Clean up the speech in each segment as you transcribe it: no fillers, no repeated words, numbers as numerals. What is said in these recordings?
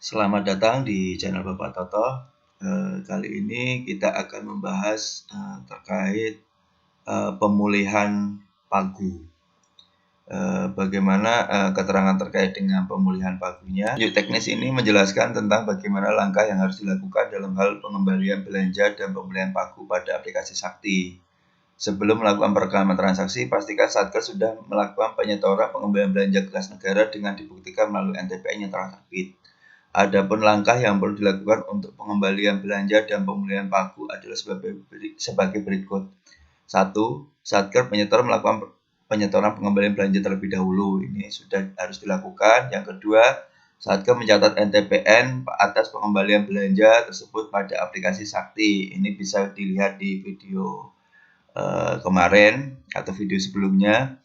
Selamat datang di channel Bapak Toto. Kali ini kita akan membahas terkait pemulihan pagu. Bagaimana keterangan terkait dengan pemulihan pagunya. Video teknis ini menjelaskan tentang bagaimana langkah yang harus dilakukan dalam hal pengembalian belanja dan pemulihan pagu pada aplikasi Sakti. Sebelum melakukan perekaman transaksi, pastikan Satker sudah melakukan penyetoran pengembalian belanja kelas negara dengan dibuktikan melalui NTPN yang telah terbit. Adapun langkah yang perlu dilakukan untuk pengembalian belanja dan pemulihan pagu adalah sebagai berikut. 1. Satker penyetor melakukan penyetoran pengembalian belanja terlebih dahulu. Ini sudah harus dilakukan. Yang kedua, Satker mencatat NTPN atas pengembalian belanja tersebut pada aplikasi Sakti. Ini bisa dilihat di video kemarin atau video sebelumnya.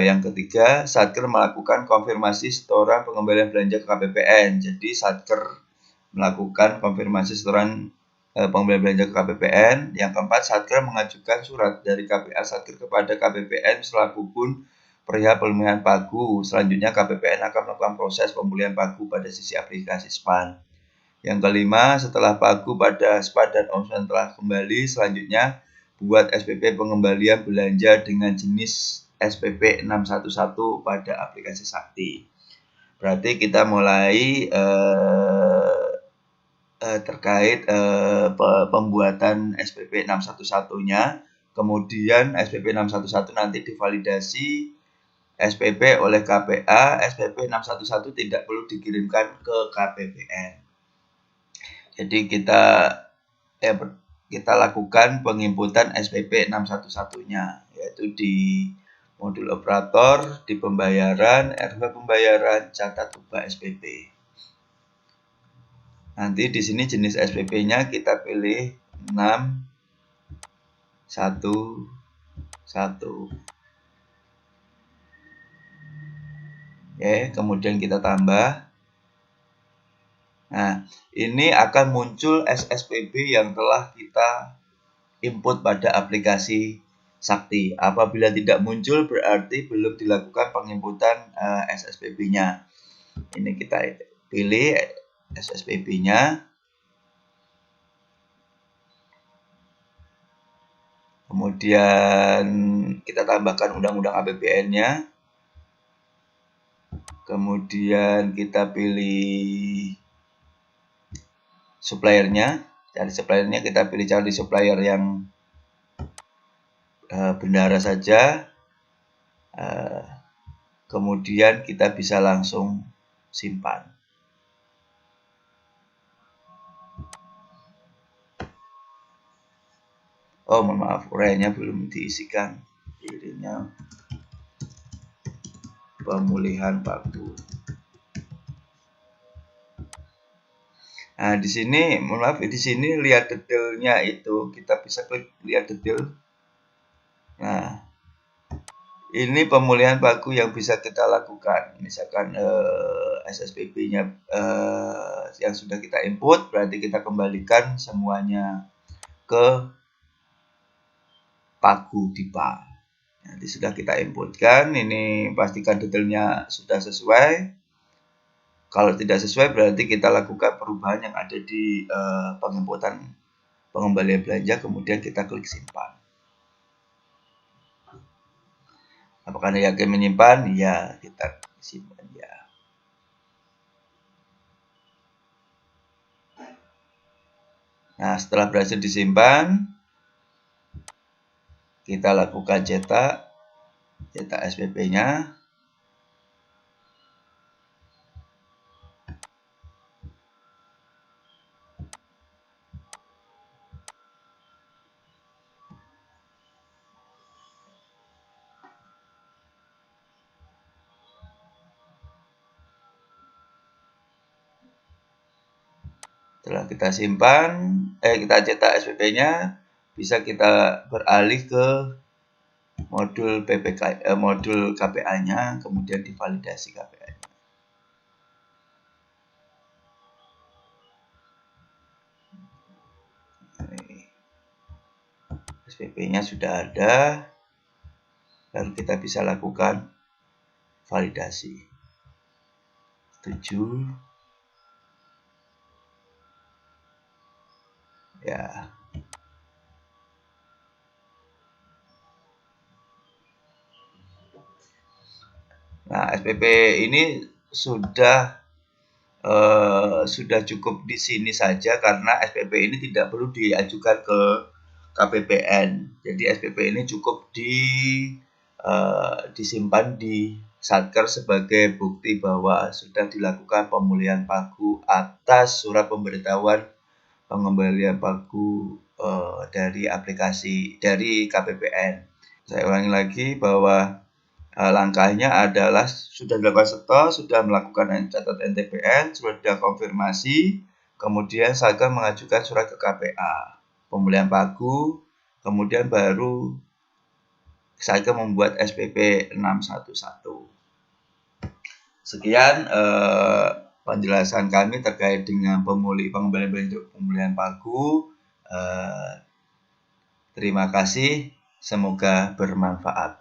Yang ketiga, Satker melakukan konfirmasi setoran pengembalian belanja ke KPPN. Jadi Satker melakukan konfirmasi setoran pengembalian belanja ke KPPN. Yang keempat, Satker mengajukan surat dari KPA Satker kepada KPPN selaku pun perihal pemulihan pagu. Selanjutnya KPPN akan melakukan proses pemulihan pagu pada sisi aplikasi SPAN. Yang kelima, setelah pagu pada SPAN dan OMSPAN telah kembali, selanjutnya buat SPP pengembalian belanja dengan jenis SPP 611 pada aplikasi Sakti. Berarti kita mulai terkait pembuatan SPP 611-nya, kemudian SPP 611 nanti divalidasi SPP oleh KPA, SPP 611 tidak perlu dikirimkan ke KPPN. Jadi kita lakukan penginputan SPP 611-nya, yaitu di modul operator, di pembayaran, RW pembayaran, catat ubah SPP. Nanti di sini jenis SPP-nya kita pilih 611. Oke, kemudian kita tambah. Nah, ini akan muncul SSPB yang telah kita input pada aplikasi Sakti. Apabila tidak muncul berarti belum dilakukan penginputan SSPB-nya. Ini kita pilih SSPB-nya. Kemudian kita tambahkan undang-undang APBN-nya. Kemudian kita pilih suppliernya. Cari suppliernya, kita pilih cari supplier yang bendara saja. Kemudian kita bisa langsung simpan. Oh, mohon maaf, uraiannya belum diisikan. Jadinya pemulihan pagu. Nah, di sini, mohon maaf, di sini lihat detailnya itu. Kita bisa klik lihat detail. Nah, ini pemulihan pagu yang bisa kita lakukan. Misalkan SSPB-nya yang sudah kita input, berarti kita kembalikan semuanya ke pagu DIPA. Nanti sudah kita inputkan, ini pastikan detailnya sudah sesuai. Kalau tidak sesuai berarti kita lakukan perubahan yang ada di penginputan pengembalian belanja, kemudian kita klik simpan. Apakah Anda yakin menyimpan? Ya, kita simpan ya. Nah, setelah berhasil disimpan, kita lakukan cetak SPP-nya. Setelah kita simpan, kita cetak SPP-nya, bisa kita beralih ke modul modul KPA-nya, kemudian divalidasi KPA-nya. SPP-nya sudah ada, lalu kita bisa lakukan validasi. Setuju. Ya. Nah, SPP ini sudah cukup di sini saja karena SPP ini tidak perlu diajukan ke KPPN. Jadi SPP ini cukup disimpan di Satker sebagai bukti bahwa sudah dilakukan pemulihan pagu atas surat pemberitahuan pengembalian pagu dari aplikasi dari KPPN. Saya ulangi lagi bahwa langkahnya adalah sudah dilakukan setor, sudah melakukan catat NTPN, sudah konfirmasi, kemudian Satker mengajukan surat ke KPA, pemulihan pagu, kemudian baru Satker membuat SPP 611. Sekian penjelasan kami terkait dengan pengembalian bentuk pemulihan pagu. Terima kasih, semoga bermanfaat.